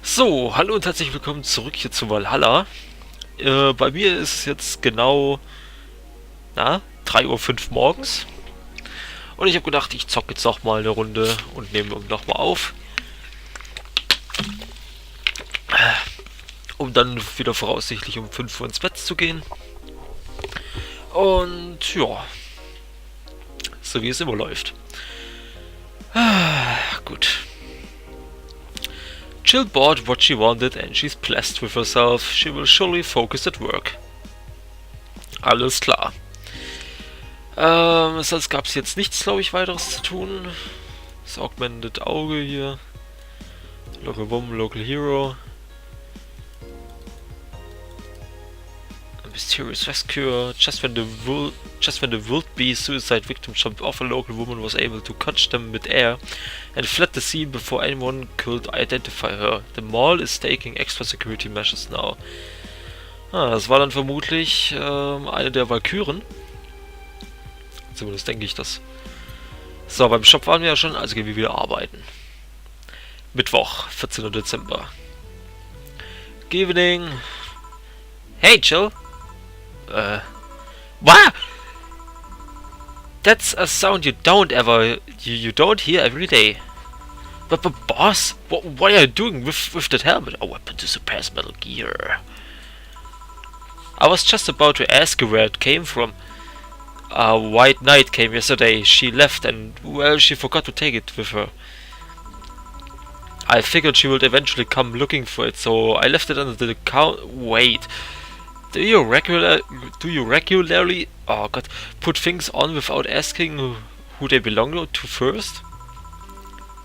So, hallo und herzlich willkommen zurück hier zu Valhalla. Bei mir ist es jetzt genau, 3:05 Uhr morgens. Und ich habe gedacht, ich zocke jetzt noch mal eine Runde und nehme noch mal auf. Um dann wieder voraussichtlich um 5 Uhr ins Bett zu gehen. Und ja, so wie es immer läuft. Gut. Jill bought what she wanted and she's blessed with herself. She will surely focus at work. Alles klar. Sonst gab es jetzt nichts, glaube ich, weiteres zu tun. Das Augmented Auge hier. Local Woman, Local Hero. A mysterious rescue. Just when the would-be suicide victim jumped off, a local woman was able to catch them mid-air and fled the scene before anyone could identify her. The mall is taking extra security measures now. Das war dann vermutlich eine der Walküren. Zumindest denke ich das. So, beim Shop waren wir ja schon, also gehen wir wieder arbeiten. Mittwoch, 14. Dezember. Good evening. Hey, Jill. What? That's a sound you don't hear every day. But boss, what are you doing with that helmet? A weapon to surpass Metal Gear. I was just about to ask you where it came from. A white knight came yesterday. She left and, well, she forgot to take it with her. I figured she would eventually come looking for it, so I left it under the counter. Wait. Do you regularly, oh God, put things on without asking who they belong to first?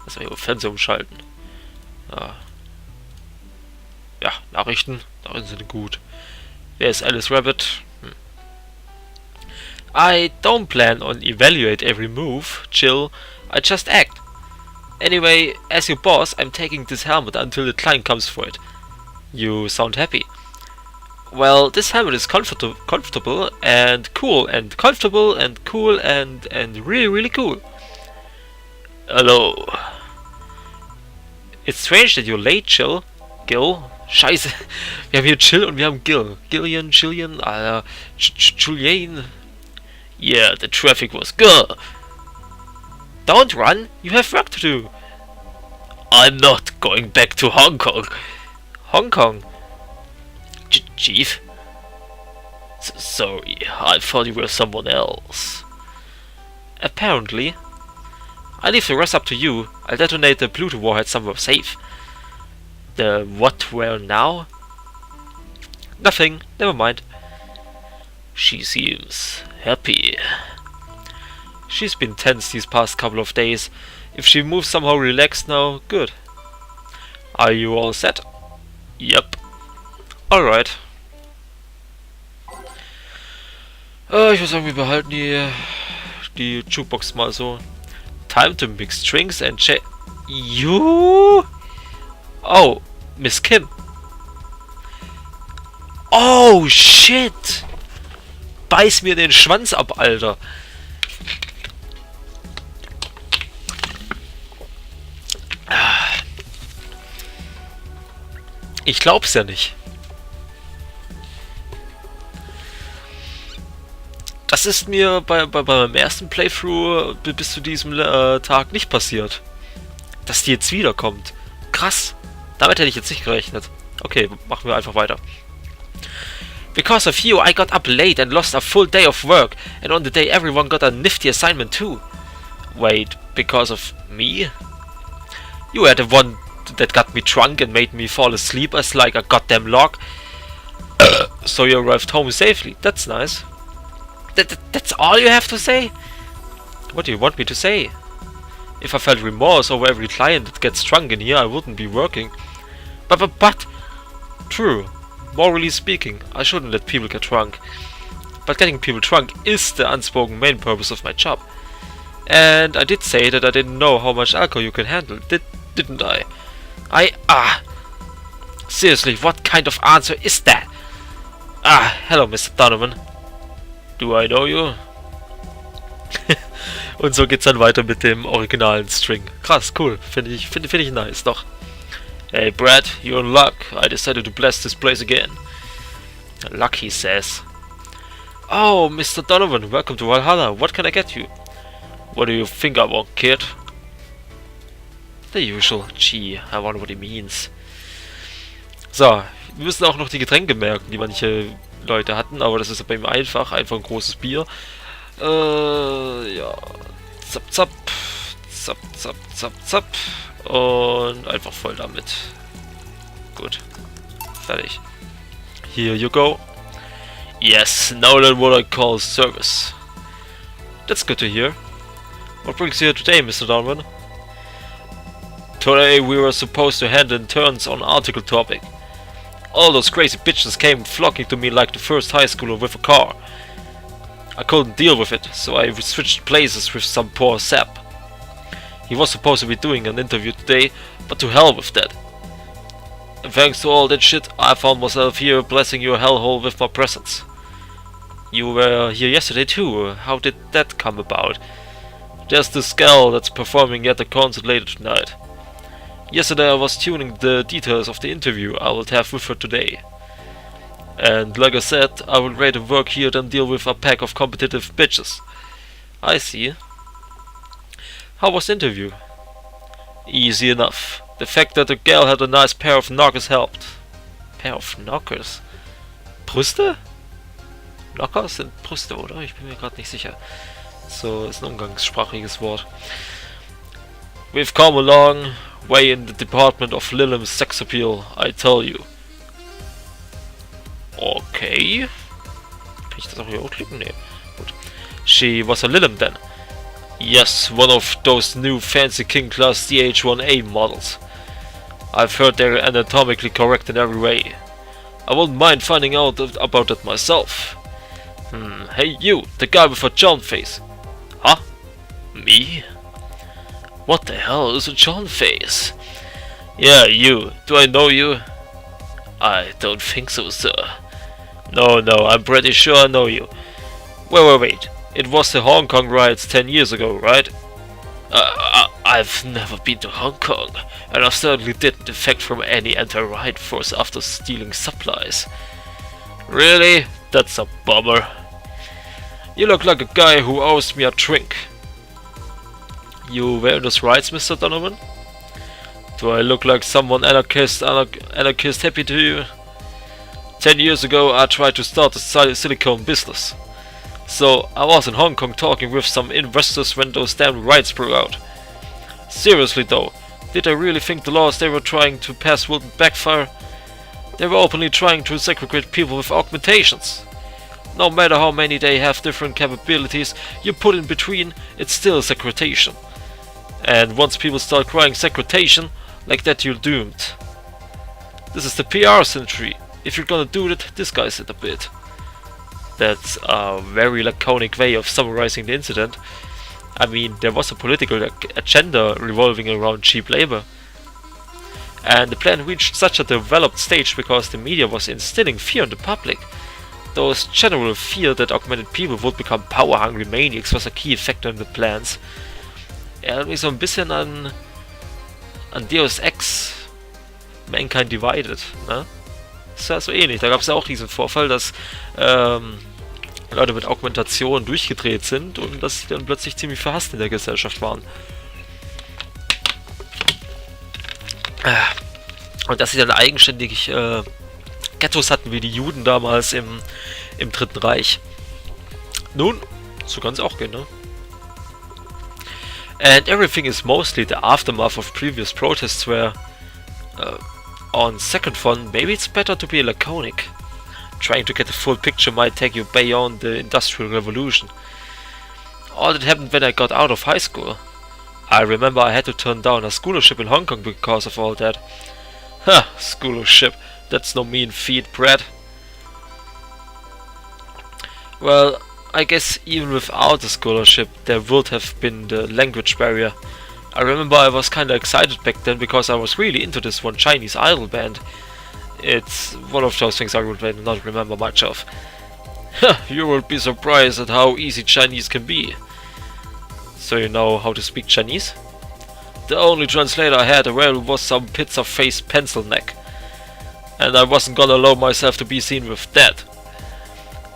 Lass mal hier Fernseher umschalten. Ja, Nachrichten sind gut. Wer ist Alice Rabbit? I don't plan on evaluate every move, Jill. I just act. Anyway, as your boss, I'm taking this helmet until the client comes for it. You sound happy. Well, this helmet is comfortable and cool and comfortable and cool and really, really cool. Hello. It's strange that you're late, Jill. Gil? Scheiße. Wir haben hier Jill und wir haben Gil. Gillian, Julian. Yeah, the traffic was good. Don't run. You have work to do. I'm not going back to Hong Kong. Hong Kong? Chief? Sorry, I thought you were someone else. Apparently. I leave the rest up to you. I'll detonate the Pluto warhead somewhere safe. The what, where now? Nothing, never mind. She seems happy. She's been tense these past couple of days. If she moves somehow relaxed now, good. Are you all set? Yep. Alright. Ich würde sagen, wir behalten die Jukebox mal so. Time to mix drinks and check. You? Oh, Miss Kim. Oh, shit. Beiß mir den Schwanz ab, Alter. Ich glaub's ja nicht. Das ist mir bei meinem ersten Playthrough bis zu diesem Tag nicht passiert. Dass die jetzt wiederkommt. Krass. Damit hätte ich jetzt nicht gerechnet. Okay, machen wir einfach weiter. Because of you, I got up late and lost a full day of work. And on the day everyone got a nifty assignment too. Wait, because of me? You were the one that got me drunk and made me fall asleep as like a goddamn log. So you arrived home safely. That's nice. That's all you have to say? What do you want me to say? If I felt remorse over every client that gets drunk in here, I wouldn't be working. But... True. Morally speaking, I shouldn't let people get drunk. But getting people drunk is the unspoken main purpose of my job. And I did say that I didn't know how much alcohol you can handle, didn't I? Seriously, what kind of answer is that? Hello, Mr. Donovan. Do I know you? Und so geht's dann weiter mit dem originalen String. Krass, cool. Finde ich nice, doch. Hey Brad, you're in luck. I decided to bless this place again. Luck, he says. Oh, Mr. Donovan, welcome to Valhalla. What can I get you? What do you think I want, kid? The usual. Gee, I wonder what he means. So, wir müssen auch noch die Getränke merken, die manche Leute hatten, aber das ist bei ihm einfach ein großes Bier. Ja. Zap, zap. Zap, zap, zap, zap. Und einfach voll damit. Gut. Fertig. Here you go. Yes, now that's what I call service. That's good to hear. What brings you here today, Mr. Donovan? Today we were supposed to hand in turns on article topic. All those crazy bitches came flocking to me like the first high schooler with a car. I couldn't deal with it, so I switched places with some poor sap. He was supposed to be doing an interview today, but to hell with that. And thanks to all that shit, I found myself here blessing your hellhole with my presence. You were here yesterday too. How did that come about? There's this gal that's performing at the concert later tonight. Yesterday I was tuning the details of the interview I will have with her today. And like I said, I would rather work here than deal with a pack of competitive bitches. I see. How was the interview? Easy enough. The fact that the gal had a nice pair of knockers helped. Pair of knockers? Brüste? Knockers sind Brüste, oder? Ich bin mir gerade nicht sicher. So, ist ein umgangssprachiges Wort. We've come a long way in the department of Lilim's sex appeal, I tell you. Okay. Kann ich das auch hier hochklicken? Nee. Gut. She was a Lilim then. Yes, one of those new fancy King Class DH1A models. I've heard they're anatomically correct in every way. I wouldn't mind finding out about that myself. Hey you, the guy with a John face. Huh? Me? What the hell is a John face? Yeah, you. Do I know you? I don't think so, sir. No, I'm pretty sure I know you. Wait. It was the Hong Kong riots 10 years ago, right? I've never been to Hong Kong, and I certainly didn't defect from any anti-riot force after stealing supplies. Really? That's a bummer. You look like a guy who owes me a drink. You were in those riots, Mr. Donovan? Do I look like someone anarchist happy to you? 10 years ago I tried to start a silicone business. So I was in Hong Kong talking with some investors when those damn riots broke out. Seriously though, did I really think the laws they were trying to pass wouldn't backfire? They were openly trying to segregate people with augmentations. No matter how many they have different capabilities you put in between, it's still segregation. And once people start crying segregation, like that you're doomed. This is the PR century. If you're gonna do it, disguise it a bit. That's a very laconic way of summarizing the incident. I mean, there was a political agenda revolving around cheap labor. And the plan reached such a developed stage because the media was instilling fear in the public. Those general fear that augmented people would become power-hungry maniacs was a key factor in the plans. Erinnert mich so ein bisschen an Deus Ex, Mankind Divided, ne? Ist ja so ähnlich. Da gab es ja auch diesen Vorfall, dass Leute mit Augmentation durchgedreht sind und dass sie dann plötzlich ziemlich verhasst in der Gesellschaft waren. Und dass sie dann eigenständig Ghettos hatten wie die Juden damals im Dritten Reich. Nun, so kann es auch gehen, ne? And everything is mostly the aftermath of previous protests where, on second thought, maybe it's better to be laconic. Trying to get the full picture might take you beyond the Industrial Revolution. All that happened when I got out of high school. I remember I had to turn down a scholarship in Hong Kong because of all that. Huh, scholarship. That's no mean feat, Brad. Well, I guess even without the scholarship there would have been the language barrier. I remember I was kinda excited back then because I was really into this one Chinese idol band. It's one of those things I would not remember much of. You will be surprised at how easy Chinese can be. So you know how to speak Chinese? The only translator I had available was some pizza-faced pencil neck. And I wasn't gonna allow myself to be seen with that.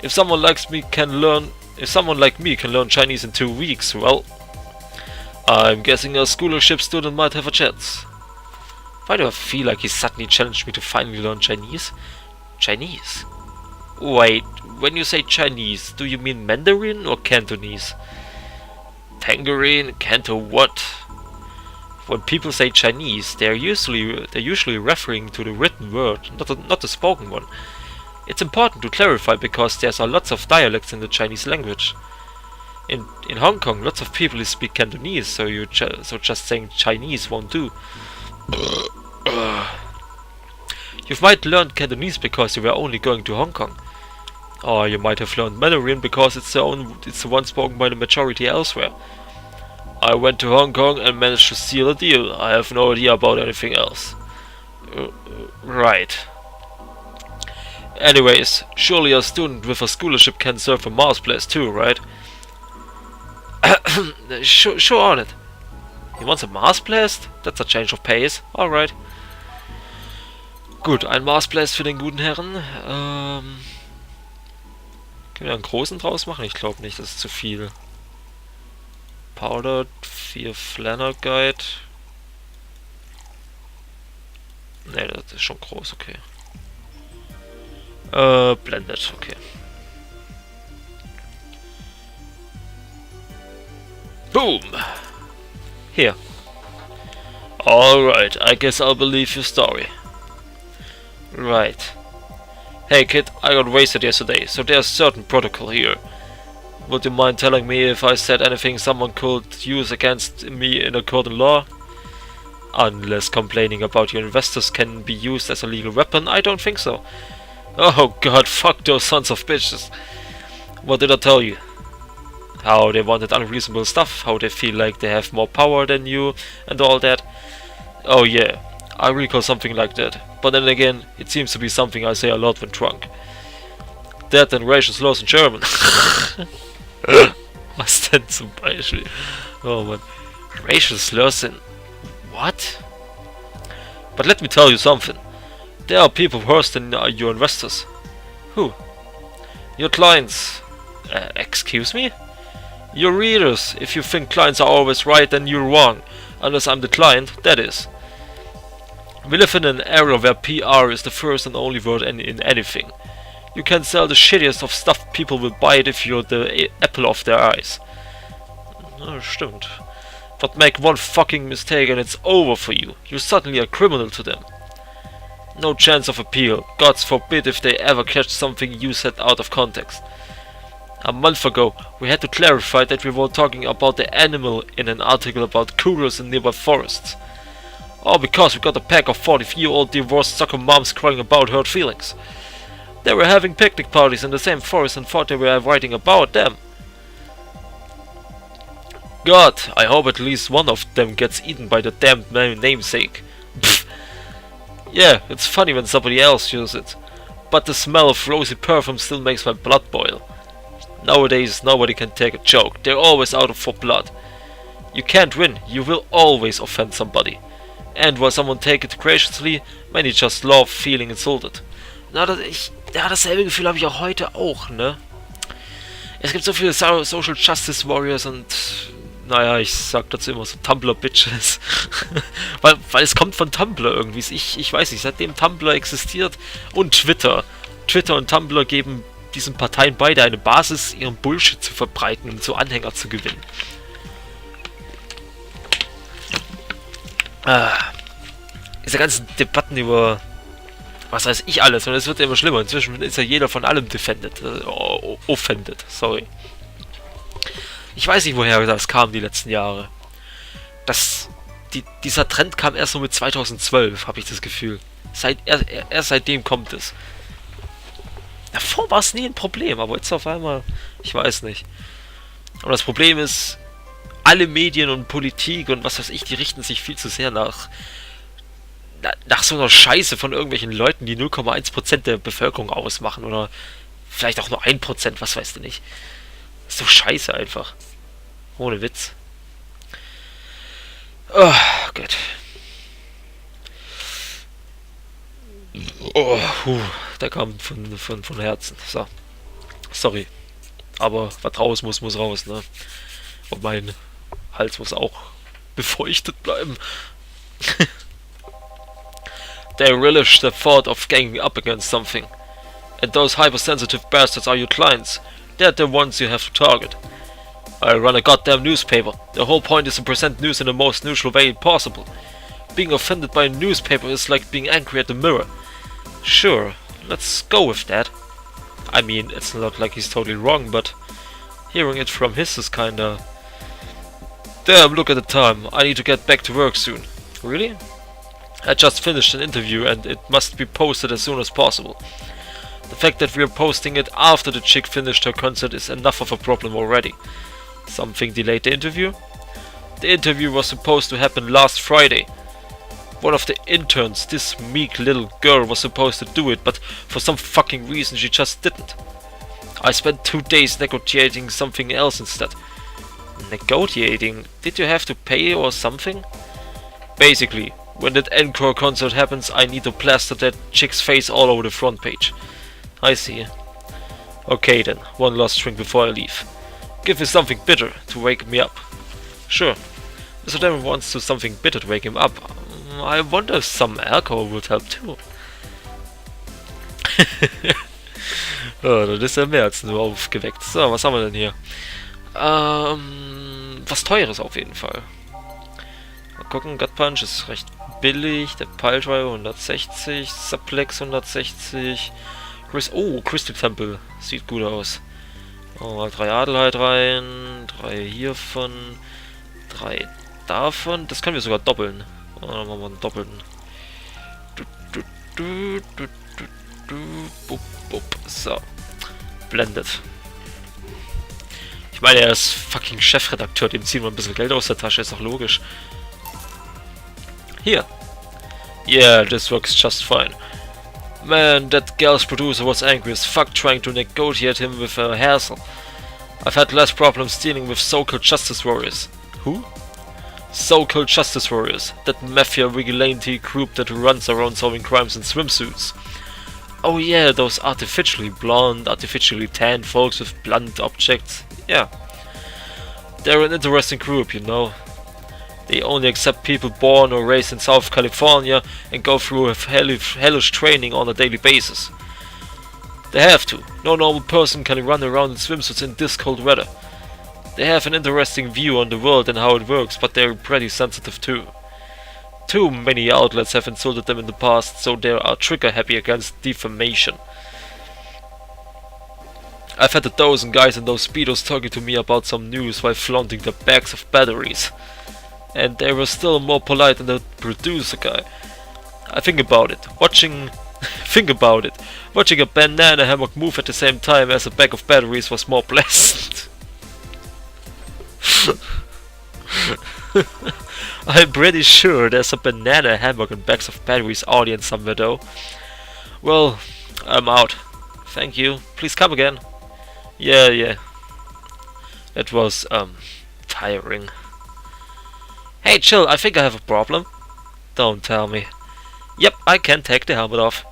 If someone like me can learn Chinese in 2 weeks, well, I'm guessing a scholarship student might have a chance. Why do I feel like he suddenly challenged me to finally learn Chinese? Chinese? Wait, when you say Chinese, do you mean Mandarin or Cantonese? Tangerine? Canto what? When people say Chinese, they're usually referring to the written word, not the spoken one. It's important to clarify because there's lots of dialects in the Chinese language. In Hong Kong, lots of people speak Cantonese, so just saying Chinese won't do. You might learn Cantonese because you were only going to Hong Kong. Or you might have learned Mandarin because it's the one spoken by the majority elsewhere. I went to Hong Kong and managed to seal a deal. I have no idea about anything else. Right. Anyways, surely a student with a scholarship can serve a Mars place too, right? Sure on it. He wants a Mars Blast? That's a change of pace. Alright. Gut, ein Mars Blast für den guten Herren. Können wir einen großen draus machen? Ich glaube nicht, das ist zu viel. Powdered, 4 Flanner Guide. Ne, das ist schon groß, okay. Blended, okay. Boom! Here. Alright, I guess I'll believe your story. Right. Hey kid, I got wasted yesterday, so there's certain protocol here. Would you mind telling me if I said anything someone could use against me in a court of law? Unless complaining about your investors can be used as a legal weapon, I don't think so. Oh god, fuck those sons of bitches. What did I tell you? How they wanted unreasonable stuff, how they feel like they have more power than you, and all that. Oh yeah, I recall something like that. But then again, it seems to be something I say a lot when drunk. That and racial slurs in German. Was denn zum Beispiel? Oh man. Racial slurs in... What? But let me tell you something. There are people worse than your investors. Who? Your clients. Excuse me? Your readers. If you think clients are always right, then you're wrong. Unless I'm the client, that is. We live in an era where PR is the first and only word in anything. You can sell the shittiest of stuff, people will buy it if you're the apple of their eyes. Oh, stimmt. But make one fucking mistake and it's over for you. You're suddenly a criminal to them. No chance of appeal. Gods forbid if they ever catch something you said out of context. A month ago, we had to clarify that we were talking about the animal in an article about cougars in nearby forests. All because we got a pack of 40-year-old divorced soccer moms crying about hurt feelings. They were having picnic parties in the same forest and thought they were writing about them. God, I hope at least one of them gets eaten by the damned namesake. Pfft. Yeah, it's funny when somebody else uses it. But the smell of rosy perfume still makes my blood boil. Nowadays nobody can take a joke, they're always out for blood. You can't win, you will always offend somebody. And while someone take it graciously, many just love feeling insulted. Na, dasselbe Gefühl habe ich auch heute auch, ne? Es gibt so viele Social Justice Warriors und, naja, ich sag dazu immer so Tumblr-Bitches. weil es kommt von Tumblr irgendwie. Ich weiß nicht, seitdem Tumblr existiert und Twitter. Twitter und Tumblr geben diesen Parteien beide eine Basis, ihren Bullshit zu verbreiten und so Anhänger zu gewinnen. Diese ganzen Debatten über was weiß ich alles und es wird immer schlimmer. Inzwischen ist ja jeder von allem offended, sorry. Ich weiß nicht, woher das kam die letzten Jahre. Dieser Trend kam erst so mit 2012, habe ich das Gefühl. Erst seitdem kommt es. Davor war es nie ein Problem, aber jetzt auf einmal, ich weiß nicht. Und das Problem ist, alle Medien und Politik und was weiß ich, die richten sich viel zu sehr nach so einer Scheiße von irgendwelchen Leuten, die 0,1% der Bevölkerung ausmachen oder vielleicht auch nur 1%, was weißt du nicht. Ist so scheiße einfach. Ohne Witz. Oh, gut. Oh, der kam von Herzen. So, sorry. Aber was raus muss, muss raus, ne? Und mein Hals muss auch befeuchtet bleiben. They relish the thought of ganging up against something. And those hypersensitive bastards are your clients. They're the ones you have to target. I run a goddamn newspaper. The whole point is to present news in the most neutral way possible. Being offended by a newspaper is like being angry at the mirror. Sure, let's go with that. I mean, it's not like he's totally wrong, but hearing it from his is kinda... Damn, look at the time. I need to get back to work soon. Really? I just finished an interview and it must be posted as soon as possible. The fact that we're posting it after the chick finished her concert is enough of a problem already. Something delayed the interview? The interview was supposed to happen last Friday. One of the interns, this meek little girl, was supposed to do it, but for some fucking reason she just didn't. I spent 2 days negotiating something else instead. Negotiating? Did you have to pay or something? Basically, when that encore concert happens, I need to plaster that chick's face all over the front page. I see. Okay then, one last drink before I leave. Give me something bitter to wake me up. Sure. Mr. Devon wants to something bitter to wake him up. I wonder if some alcohol would help too. Oh, das ist ja mehr als nur aufgeweckt. So, was haben wir denn hier? Was Teures auf jeden Fall. Mal gucken, Gut Punch ist recht billig. Der Piledriver 160, Suplex 160. Crystal Temple sieht gut aus. Oh, 3 Adelheid rein, 3 hiervon, 3 davon. Das können wir sogar doppeln. Oh, dann machen wir einen doppelten. So. Blendet. Ich meine, er ist fucking Chefredakteur, dem ziehen wir ein bisschen Geld aus der Tasche, ist doch logisch. Hier. Yeah, this works just fine. Man, that girl's producer was angry as fuck trying to negotiate him with a hassle. I've had less problems dealing with so-called justice warriors. Who? So-called justice warriors. That mafia vigilante group that runs around solving crimes in swimsuits. Oh yeah, those artificially blonde, artificially tan folks with blunt objects. Yeah. They're an interesting group, you know. They only accept people born or raised in South California and go through a hellish training on a daily basis. They have to. No normal person can run around in swimsuits in this cold weather. They have an interesting view on the world and how it works, but they're pretty sensitive too. Too many outlets have insulted them in the past, so they are trigger happy against defamation. I've had 12 guys in those speedos talking to me about some news while flaunting their bags of batteries. And they were still more polite than the producer guy. I think about it. Watching a banana hammock move at the same time as a bag of batteries was more pleasant. I'm pretty sure there's a banana hammock and bags of batteries audience somewhere though. Well, I'm out. Thank you. Please come again. Yeah. It was, tiring. Hey, chill, I think I have a problem. Don't tell me. Yep, I can take the helmet off.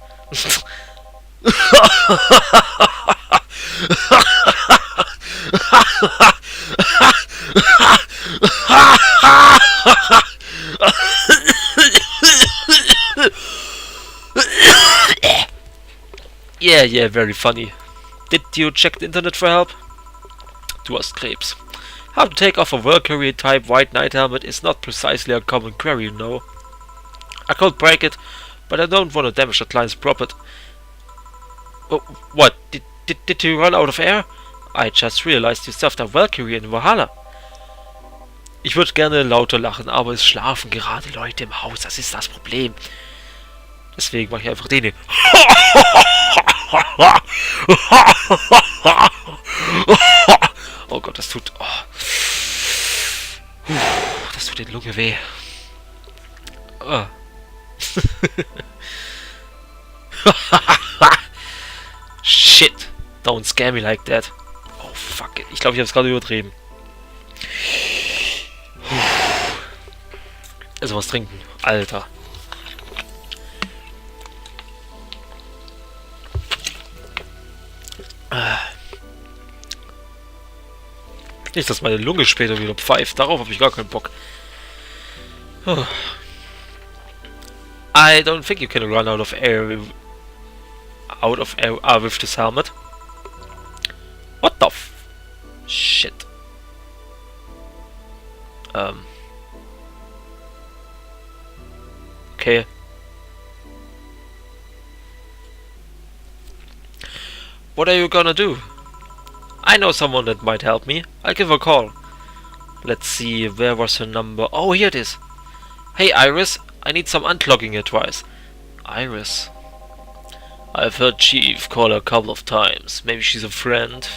Yeah, very funny. Did you check the internet for help? Du hast Krebs. How to take off a Valkyrie type white knight helmet is not precisely a common query, you know. I could break it, but I don't want to damage the client's property. Oh, what? Did you run out of air? I just realized you served a Valkyrie in Valhalla. Ich würde gerne lauter lachen, aber es schlafen gerade Leute im Haus, das ist das Problem. Deswegen mache ich einfach den hier. Oh Gott, das tut... Oh. Das tut den Lunge weh. Oh. Shit. Don't scare me like that. Oh fuck it. Ich glaube, ich habe es gerade übertrieben. Bisschen was trinken. Alter. Nicht, dass meine Lunge später wieder pfeift. Darauf habe ich gar keinen Bock. I don't think you can run out of air with this helmet. What the shit? Okay. What are you gonna do? I know someone that might help me. I'll give her a call. Let's see, where was her number? Oh, here it is. Hey Iris, I need some unclogging advice. Iris. I've heard Chief call her a couple of times. Maybe she's a friend.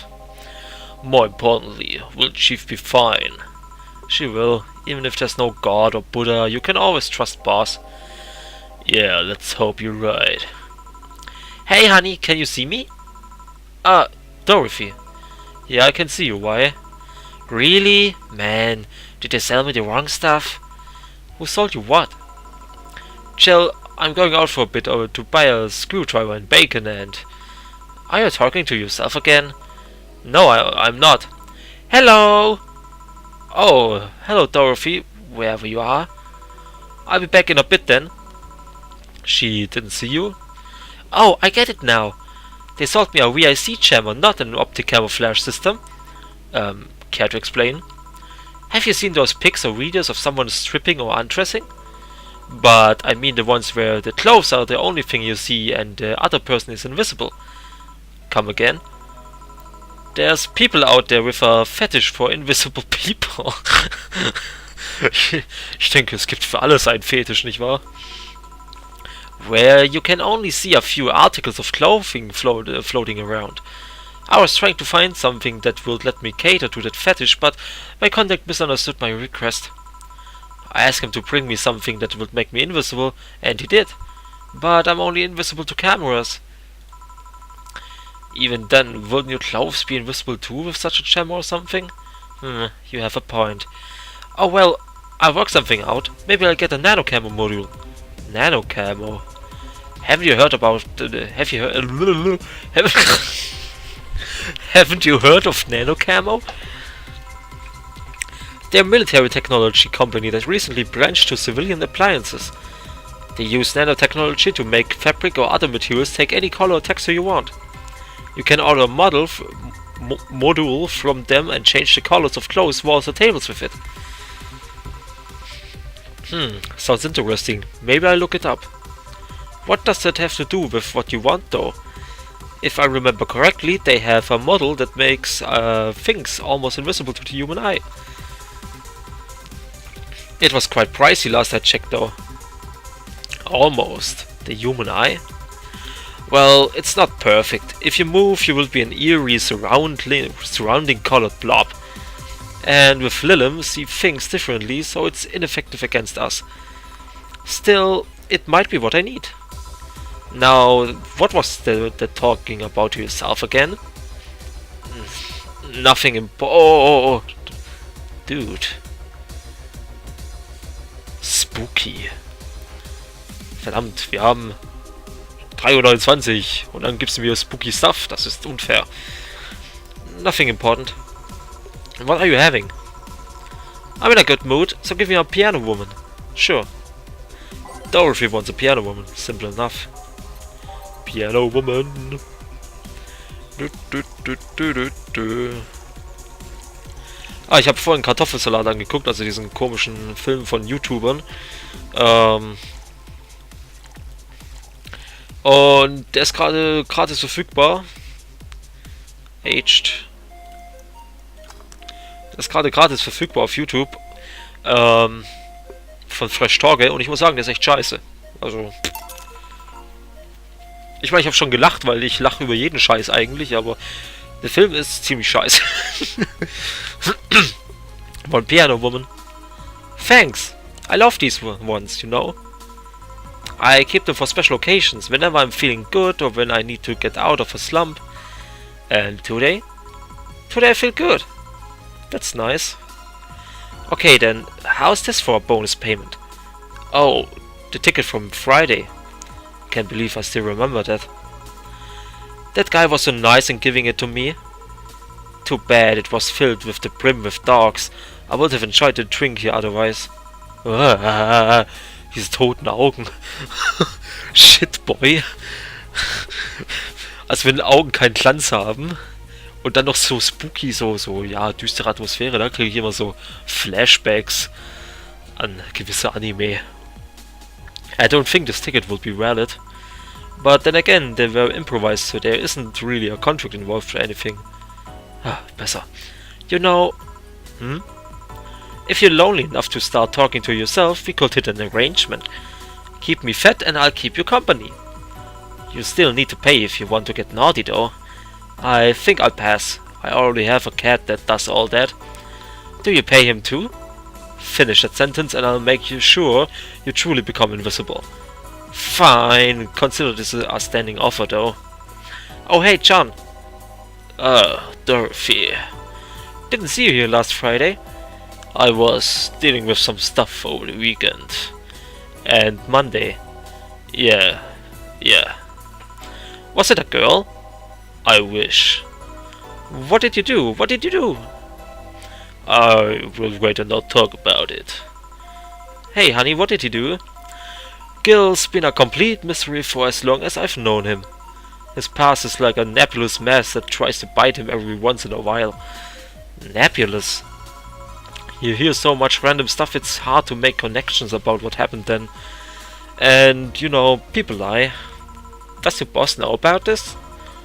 More importantly, will Chief be fine? She will. Even if there's no God or Buddha, you can always trust Boss. Yeah, let's hope you're right. Hey honey, can you see me? Dorothy. Yeah, I can see you. Why? Really? Man, did they sell me the wrong stuff? Who sold you what? Jill, I'm going out for a bit to buy a screwdriver and bacon and... Are you talking to yourself again? No, I'm not. Hello! Oh, hello Dorothy, wherever you are. I'll be back in a bit then. She didn't see you? Oh, I get it now. They sold me a VIC jammer, not an optic camouflage system. Care to explain? Have you seen those pics or videos of someone stripping or undressing? But I mean the ones where the clothes are the only thing you see and the other person is invisible. Come again? There's people out there with a fetish for invisible people. Ich denke, es gibt für alles einen Fetisch, nicht wahr? Where you can only see a few articles of clothing floating around. I was trying to find something that would let me cater to that fetish, but my contact misunderstood my request. I asked him to bring me something that would make me invisible, and he did. But I'm only invisible to cameras. Even then, wouldn't your clothes be invisible too with such a gem or something? You have a point. Oh well, I'll work something out. Maybe I'll get a nano camo module. Nano camo? Haven't you heard about... Haven't you heard of nano camo? They're a military technology company that recently branched to civilian appliances. They use nanotechnology to make fabric or other materials take any color or texture you want. You can order a module from them and change the colors of clothes, walls or tables with it. Sounds interesting. Maybe I'll look it up. What does that have to do with what you want though? If I remember correctly, they have a model that makes things almost invisible to the human eye. It was quite pricey last I checked though. Almost. The human eye? Well, it's not perfect. If you move, you will be an eerie surrounding colored blob. And with Lilim, see things differently, so it's ineffective against us. Still, it might be what I need. Now, what was the talking about to yourself again? Nothing oh, dude. Spooky. Verdammt, wir haben 329 und dann gibst du mir spooky stuff. Das ist unfair. Nothing important. What are you having? I'm in a good mood, so give me a piano woman. Sure. Dorothy wants a piano woman. Simple enough. Piano woman. Ich habe vorhin Kartoffelsalat angeguckt, also diesen komischen Film von YouTubern. Und der ist gerade gratis verfügbar. Aged. Der ist gerade gratis verfügbar auf YouTube. Von Fresh Torge. Und ich muss sagen, der ist echt scheiße. Also... Ich meine, ich habe schon gelacht, weil ich lache über jeden Scheiß eigentlich, aber der Film ist ziemlich scheiße. One piano woman. Thanks. I love these ones, you know. I keep them for special occasions, whenever I'm feeling good or when I need to get out of a slump. And today? Today I feel good. That's nice. Okay then, how's this for a bonus payment? Oh, the ticket from Friday. Can't believe I still remember that. That guy was so nice in giving it to me. Too bad it was filled with the brim with dogs. I would have enjoyed the drink here otherwise. Diese toten Augen. Shit, boy. Als wenn Augen keinen Glanz haben. Und dann noch so spooky, so, ja, düstere Atmosphäre. Da kriege ich immer so Flashbacks an gewisse Anime. I don't think this ticket would be valid. But then again, they were improvised, so there isn't really a contract involved or anything. Besser. You know... If you're lonely enough to start talking to yourself, we could hit an arrangement. Keep me fed and I'll keep you company. You still need to pay if you want to get naughty though. I think I'll pass. I already have a cat that does all that. Do you pay him too? Finish that sentence and I'll make you sure you truly become invisible. Fine, consider this a standing offer though. Oh hey John. Dorothy. Didn't see you here last Friday. I was dealing with some stuff over the weekend. And Monday. Yeah. Was it a girl? I wish. What did you do? I will wait and not talk about it. Hey honey, what did he do? Gil's been a complete mystery for as long as I've known him. His past is like a nebulous mess that tries to bite him every once in a while. Nebulous? You hear so much random stuff, it's hard to make connections about what happened then. And, you know, people lie. Does your boss know about this?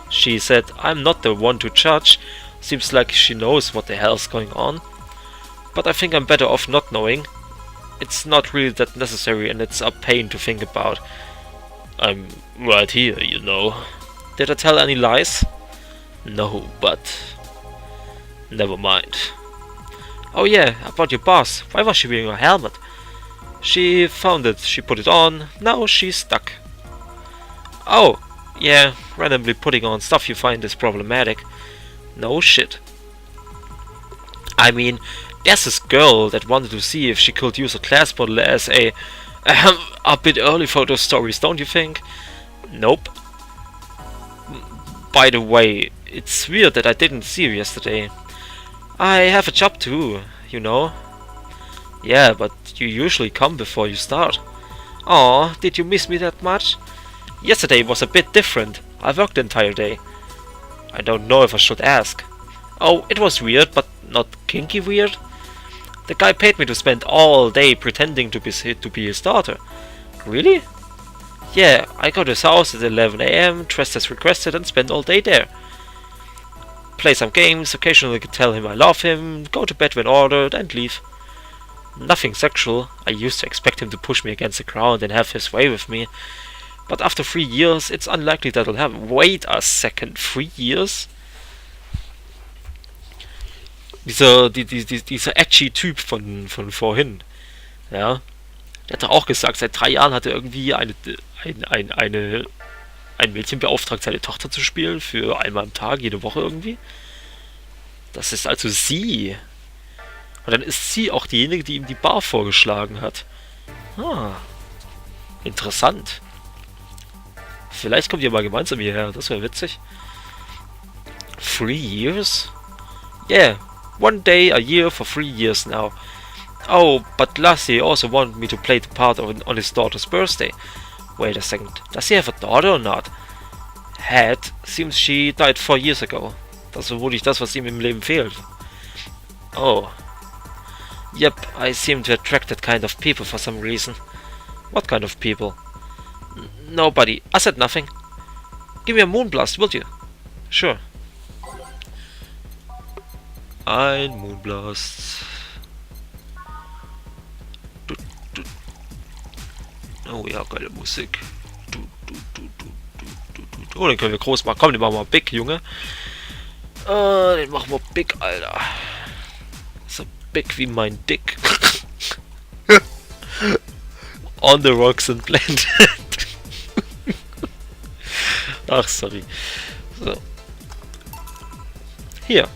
She said, I'm not the one to judge. Seems like she knows what the hell's going on. But I think I'm better off not knowing. It's not really that necessary and it's a pain to think about. I'm right here, you know. Did I tell any lies? No, but... never mind. Oh yeah, about your boss. Why was she wearing a helmet? She found it, she put it on, now she's stuck. Oh, yeah, randomly putting on stuff you find is problematic. No shit. I mean, there's this girl that wanted to see if she could use a glass bottle as a bit early for those stories, don't you think? Nope. By the way, it's weird that I didn't see you yesterday. I have a job too, you know. Yeah, but you usually come before you start. Aw, did you miss me that much? Yesterday was a bit different. I worked the entire day. I don't know if I should ask. Oh, it was weird, but not kinky weird. The guy paid me to spend all day pretending to be his daughter. Really? Yeah, I go to his house at 11 AM, dressed as requested, and spend all day there. Play some games, occasionally tell him I love him, go to bed when ordered, and leave. Nothing sexual. I used to expect him to push me against the ground and have his way with me. But after 3 years, it's unlikely that'll happen. Wait a second, 3 years? Dieser edgy Typ von vorhin, ja, der hat doch auch gesagt, seit 3 Jahren hat er irgendwie ein Mädchen beauftragt, seine Tochter zu spielen, für einmal am Tag, jede Woche irgendwie. Das ist also sie. Und dann ist sie auch diejenige, die ihm die Bar vorgeschlagen hat. Interessant. Vielleicht kommt ihr mal gemeinsam hierher, das wäre witzig. 3 years? Yeah, 1 day a year for 3 years now. Oh, but Lassie also wanted me to play the part on his daughter's birthday. Wait a second, does he have a daughter or not? Had, seems she died 4 years ago. Das ist vermutlich das, was ihm im Leben fehlt. Oh. Yep, I seem to attract that kind of people for some reason. What kind of people? Nobody. I said nothing. Give me a moonblast, will you? Sure. Ein Moonblast. Oh ja, geile Musik. Oh, den können wir groß machen. Komm, den machen wir big, Junge. Den machen wir big, Alter. So big wie mein Dick. On the rocks and blended. Ach, sorry. So. Here.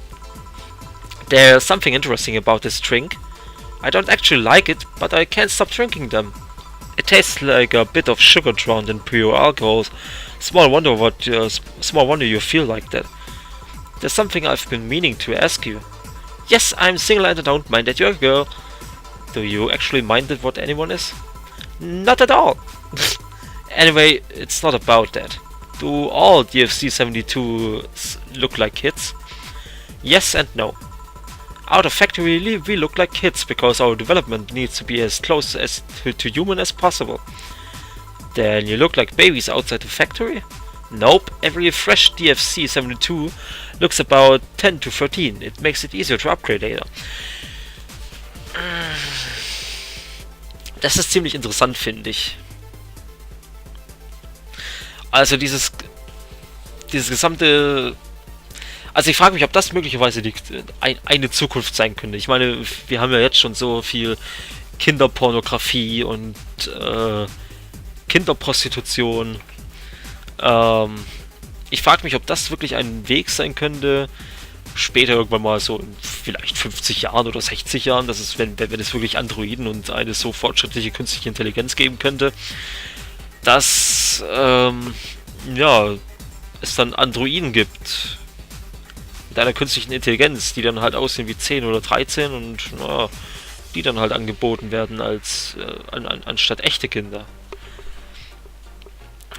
There's something interesting about this drink. I don't actually like it, but I can't stop drinking them. It tastes like a bit of sugar drowned in pure alcohol. Small wonder you feel like that. There's something I've been meaning to ask you. Yes, I'm single and I don't mind that you're a girl. Do you actually mind that what anyone is? Not at all. Anyway, it's not about that. Do all DFC 72s look like kids? Yes and no. Out of factory, we look like kids because our development needs to be as close as to human as possible. Then you look like babies outside the factory? Nope, every fresh DFC 72 looks about 10 to 13. It makes it easier to upgrade later. Das ist ziemlich interessant, finde ich. Also dieses gesamte... Also ich frage mich, ob das möglicherweise eine Zukunft sein könnte. Ich meine, wir haben ja jetzt schon so viel Kinderpornografie und Kinderprostitution. Ich frage mich, ob das wirklich ein Weg sein könnte, später irgendwann mal so in vielleicht 50 Jahren oder 60 Jahren, dass es, wenn es wirklich Androiden und eine so fortschrittliche künstliche Intelligenz geben könnte, dass ja, es dann Androiden gibt mit einer künstlichen Intelligenz, die dann halt aussehen wie 10 oder 13 und na, die dann halt angeboten werden als anstatt echte Kinder.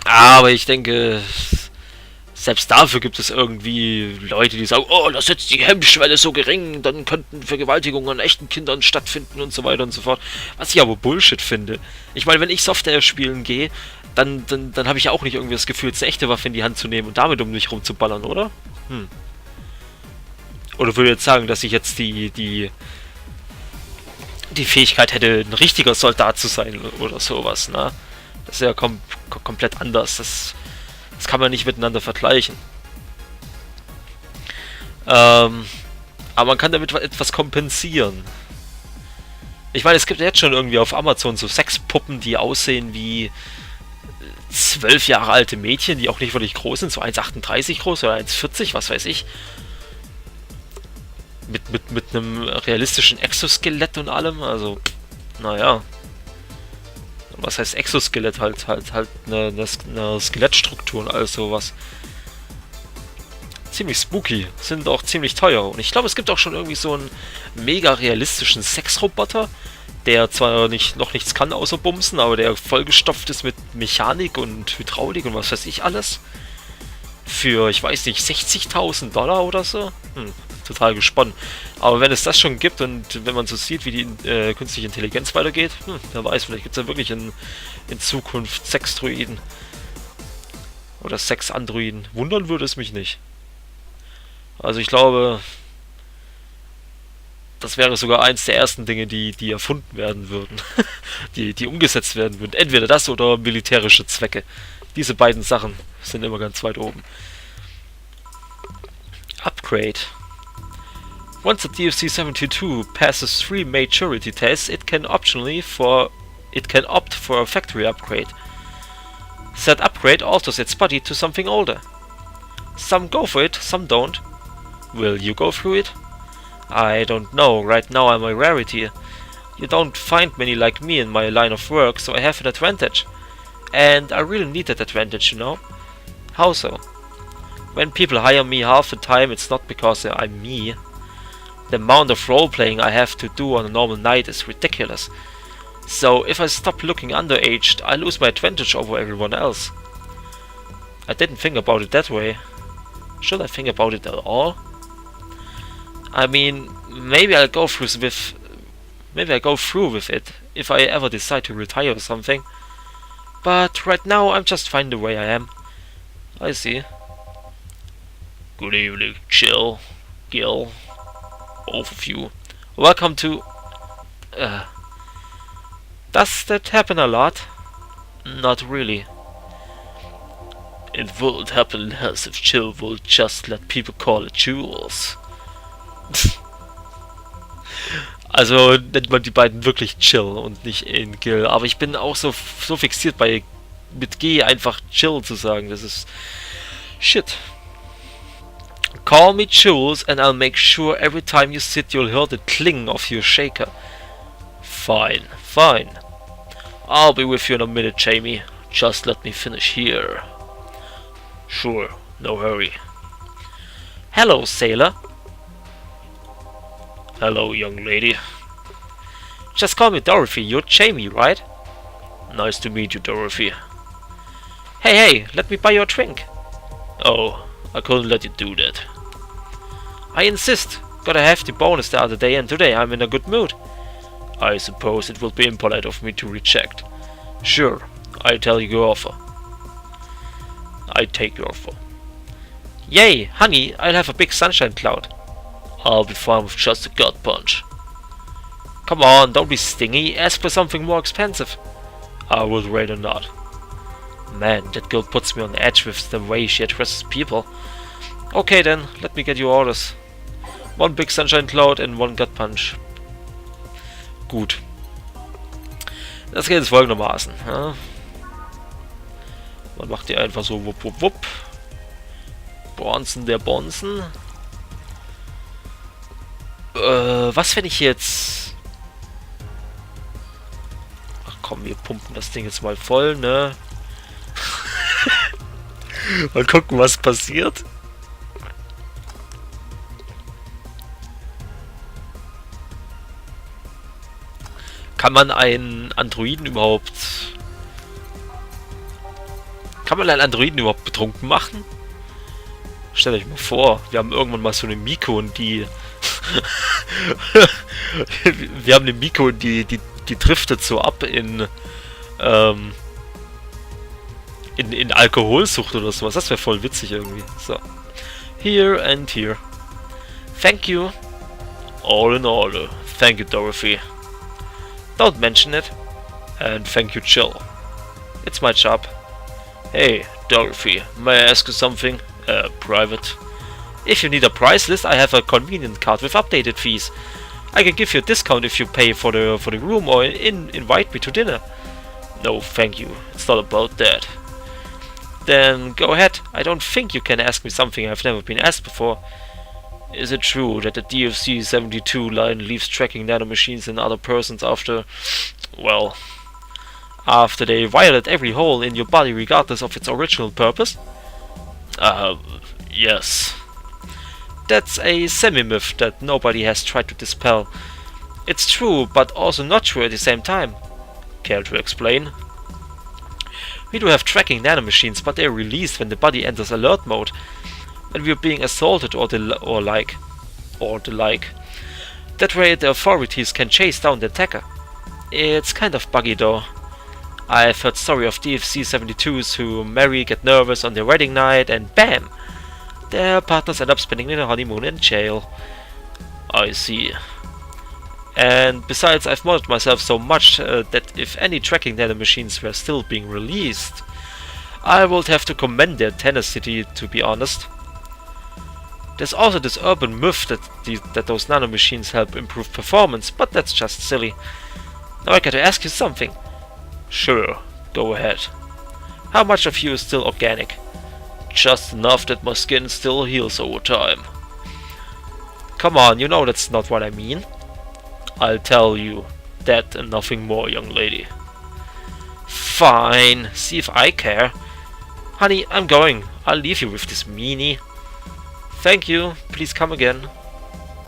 Aber ich denke, selbst dafür gibt es irgendwie Leute, die sagen, oh, das ist jetzt die Hemmschwelle so gering, dann könnten Vergewaltigungen an echten Kindern stattfinden und so weiter und so fort. Was ich aber Bullshit finde. Ich meine, wenn ich Software spielen gehe, dann habe ich auch nicht irgendwie das Gefühl, eine echte Waffe in die Hand zu nehmen und damit um mich rumzuballern, oder? Oder würde jetzt sagen, dass ich jetzt die Fähigkeit hätte, ein richtiger Soldat zu sein oder sowas, ne? Das ist ja komplett anders. Das kann man nicht miteinander vergleichen. Aber man kann damit etwas kompensieren. Ich meine, es gibt ja jetzt schon irgendwie auf Amazon so Sexpuppen, die aussehen wie 12 Jahre alte Mädchen, die auch nicht wirklich groß sind, so 1,38 groß oder 1,40, was weiß ich. Mit einem realistischen Exoskelett und allem, also, naja. Was heißt Exoskelett? Halt eine Skelettstruktur und alles sowas. Ziemlich spooky, sind auch ziemlich teuer. Und ich glaube, es gibt auch schon irgendwie so einen mega realistischen Sexroboter, der zwar noch nichts kann außer Bumsen, aber der vollgestopft ist mit Mechanik und Hydraulik und was weiß ich alles. Für, ich weiß nicht, $60.000 oder so? Total gespannt. Aber wenn es das schon gibt und wenn man so sieht, wie die künstliche Intelligenz weitergeht, wer weiß, vielleicht gibt es ja wirklich in Zukunft Sexandroiden. Oder Sexandroiden. Wundern würde es mich nicht. Also ich glaube, das wäre sogar eins der ersten Dinge, die erfunden werden würden. die umgesetzt werden würden. Entweder das oder militärische Zwecke. Diese beiden Sachen sind immer ganz weit oben. Upgrade. Once the DFC-72 passes 3 maturity tests, it can opt for a factory upgrade. That upgrade alters its body to something older. Some go for it, some don't. Will you go through it? I don't know, right now I'm a rarity. You don't find many like me in my line of work, so I have an advantage. And I really need that advantage, you know? How so? When people hire me half the time, it's not because I'm me. The amount of role-playing I have to do on a normal night is ridiculous. So if I stop looking underaged, I lose my advantage over everyone else. I didn't think about it that way. Should I think about it at all? I mean, maybe I'll go through with it if I ever decide to retire or something. But right now I'm just fine the way I am. I see. Good evening, Chill, Gil, both of you. Welcome to... Does that happen a lot? Not really. It would happen less if Chill would just let people call it Jules. Also nennt man die beiden wirklich Chill und nicht in Gil. Aber ich bin auch so fixiert mit G einfach Chill zu sagen. Das ist... Shit. Call me Jules and I'll make sure every time you sit you'll hear the cling of your shaker. Fine, fine. I'll be with you in a minute, Jamie. Just let me finish here. Sure, no hurry. Hello, sailor. Hello, young lady. Just call me Dorothy, you're Jamie, right? Nice to meet you, Dorothy. Hey, let me buy you a drink. Oh, I couldn't let you do that. I insist. Got a hefty bonus the other day and today I'm in a good mood. I suppose it will be impolite of me to reject. Sure, I tell you your offer. I take your offer. Yay, honey, I'll have a big sunshine cloud. I'll be fine with just a gut punch. Come on, don't be stingy, ask for something more expensive. I would rather not. Man, that girl puts me on edge with the way she addresses people. Okay then, let me get your orders. One big sunshine cloud and one gut punch. Gut. Das geht jetzt folgendermaßen. Ja. Man macht die einfach so wupp wupp wupp. Bonzen der Bonzen. Was, wenn ich jetzt... Ach komm, wir pumpen das Ding jetzt mal voll, ne? Mal gucken, was passiert. Kann man einen Androiden überhaupt... Kann man einen Androiden überhaupt betrunken machen? Stellt euch mal vor, wir haben irgendwann mal so eine Miko und die... wir haben eine Miko und die driftet so ab in Alkoholsucht oder sowas. Das wäre voll witzig irgendwie. So. Here and here. Thank you. All in order. Thank you, Dorothy. Don't mention it. And thank you, Jill. It's my job. Hey, Dorothy, may I ask you something? Private. If you need a price list, I have a convenient card with updated fees. I can give you a discount if you pay for the room or invite me to dinner. No, thank you. It's not about that. Then go ahead. I don't think you can ask me something I've never been asked before. Is it true that the DFC-72 line leaves tracking nanomachines in other persons after... well... after they violate every hole in your body regardless of its original purpose? Yes. That's a semi-myth that nobody has tried to dispel. It's true, but also not true at the same time. Care to explain? We do have tracking nanomachines, but they are released when the body enters alert mode, when we are being assaulted or the like. That way the authorities can chase down the attacker. It's kind of buggy though. I've heard story of DFC-72s who marry, get nervous on their wedding night, and BAM! Their partners end up spending their honeymoon in jail. I see. And besides, I've modded myself so much that if any tracking nanomachines were still being released, I would have to commend their tenacity, to be honest. There's also this urban myth that those nanomachines help improve performance, but that's just silly. Now I gotta ask you something. Sure, go ahead. How much of you is still organic? Just enough that my skin still heals over time. Come on, you know that's not what I mean. I'll tell you that and nothing more, young lady. Fine, see if I care. Honey, I'm going. I'll leave you with this meanie. Thank you, please come again.